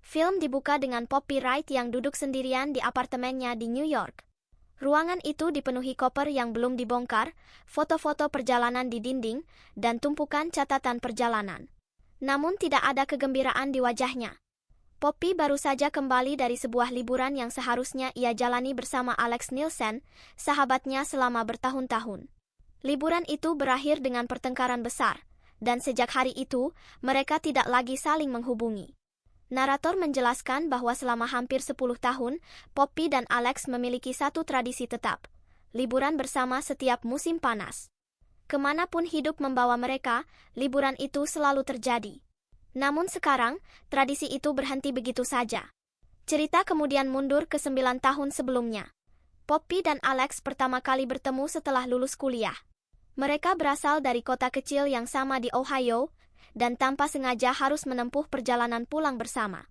Film dibuka dengan Poppy Wright yang duduk sendirian di apartemennya di New York. Ruangan itu dipenuhi koper yang belum dibongkar, foto-foto perjalanan di dinding, dan tumpukan catatan perjalanan. Namun tidak ada kegembiraan di wajahnya. Poppy baru saja kembali dari sebuah liburan yang seharusnya ia jalani bersama Alex Nielsen, sahabatnya selama bertahun-tahun. Liburan itu berakhir dengan pertengkaran besar, dan sejak hari itu, mereka tidak lagi saling menghubungi. Narator menjelaskan bahwa selama hampir 10 tahun, Poppy dan Alex memiliki satu tradisi tetap, liburan bersama setiap musim panas. Kemanapun hidup membawa mereka, liburan itu selalu terjadi. Namun sekarang, tradisi itu berhenti begitu saja. Cerita kemudian mundur ke 9 tahun sebelumnya. Poppy dan Alex pertama kali bertemu setelah lulus kuliah. Mereka berasal dari kota kecil yang sama di Ohio, dan tanpa sengaja harus menempuh perjalanan pulang bersama.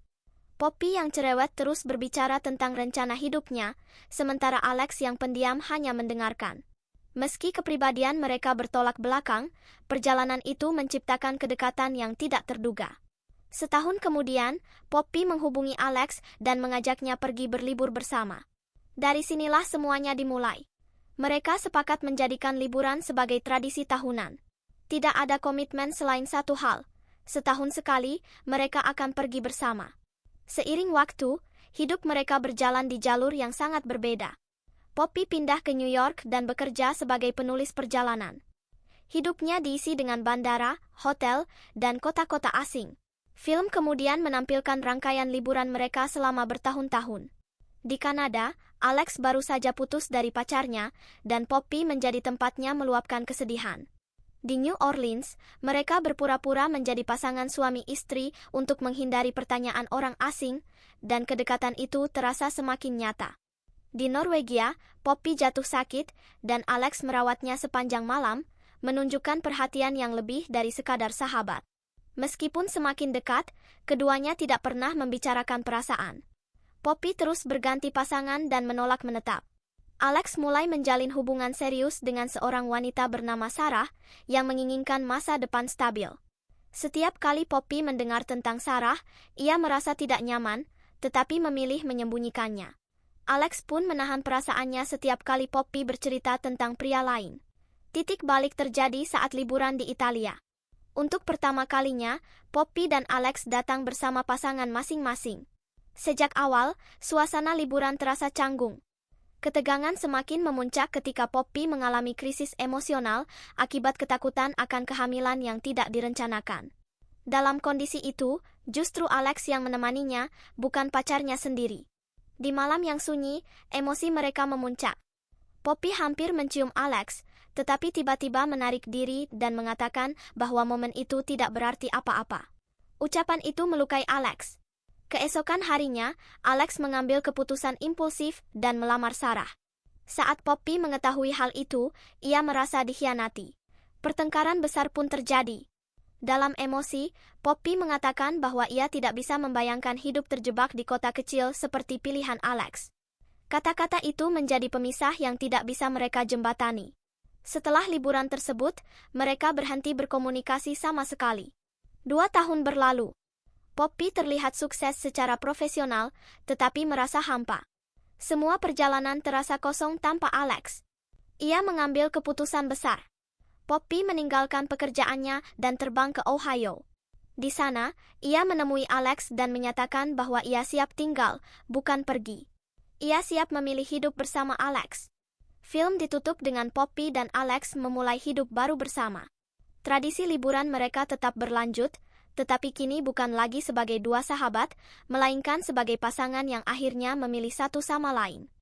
Poppy yang cerewet terus berbicara tentang rencana hidupnya, sementara Alex yang pendiam hanya mendengarkan. Meski kepribadian mereka bertolak belakang, perjalanan itu menciptakan kedekatan yang tidak terduga. Setahun kemudian, Poppy menghubungi Alex dan mengajaknya pergi berlibur bersama. Dari sinilah semuanya dimulai. Mereka sepakat menjadikan liburan sebagai tradisi tahunan. Tidak ada komitmen selain satu hal. Setahun sekali, mereka akan pergi bersama. Seiring waktu, hidup mereka berjalan di jalur yang sangat berbeda. Poppy pindah ke New York dan bekerja sebagai penulis perjalanan. Hidupnya diisi dengan bandara, hotel, dan kota-kota asing. Film kemudian menampilkan rangkaian liburan mereka selama bertahun-tahun. Di Kanada, Alex baru saja putus dari pacarnya, dan Poppy menjadi tempatnya meluapkan kesedihan. Di New Orleans, mereka berpura-pura menjadi pasangan suami istri untuk menghindari pertanyaan orang asing, dan kedekatan itu terasa semakin nyata. Di Norwegia, Poppy jatuh sakit, dan Alex merawatnya sepanjang malam, menunjukkan perhatian yang lebih dari sekadar sahabat. Meskipun semakin dekat, keduanya tidak pernah membicarakan perasaan. Poppy terus berganti pasangan dan menolak menetap. Alex mulai menjalin hubungan serius dengan seorang wanita bernama Sarah yang menginginkan masa depan stabil. Setiap kali Poppy mendengar tentang Sarah, ia merasa tidak nyaman, tetapi memilih menyembunyikannya. Alex pun menahan perasaannya setiap kali Poppy bercerita tentang pria lain. Titik balik terjadi saat liburan di Italia. Untuk pertama kalinya, Poppy dan Alex datang bersama pasangan masing-masing. Sejak awal, suasana liburan terasa canggung. Ketegangan semakin memuncak ketika Poppy mengalami krisis emosional akibat ketakutan akan kehamilan yang tidak direncanakan. Dalam kondisi itu, justru Alex yang menemaninya, bukan pacarnya sendiri. Di malam yang sunyi, emosi mereka memuncak. Poppy hampir mencium Alex, tetapi tiba-tiba menarik diri dan mengatakan bahwa momen itu tidak berarti apa-apa. Ucapan itu melukai Alex. Keesokan harinya, Alex mengambil keputusan impulsif dan melamar Sarah. Saat Poppy mengetahui hal itu, ia merasa dikhianati. Pertengkaran besar pun terjadi. Dalam emosi, Poppy mengatakan bahwa ia tidak bisa membayangkan hidup terjebak di kota kecil seperti pilihan Alex. Kata-kata itu menjadi pemisah yang tidak bisa mereka jembatani. Setelah liburan tersebut, mereka berhenti berkomunikasi sama sekali. 2 tahun berlalu. Poppy terlihat sukses secara profesional, tetapi merasa hampa. Semua perjalanan terasa kosong tanpa Alex. Ia mengambil keputusan besar. Poppy meninggalkan pekerjaannya dan terbang ke Ohio. Di sana, ia menemui Alex dan menyatakan bahwa ia siap tinggal, bukan pergi. Ia siap memilih hidup bersama Alex. Film ditutup dengan Poppy dan Alex memulai hidup baru bersama. Tradisi liburan mereka tetap berlanjut, tetapi kini bukan lagi sebagai dua sahabat, melainkan sebagai pasangan yang akhirnya memilih satu sama lain.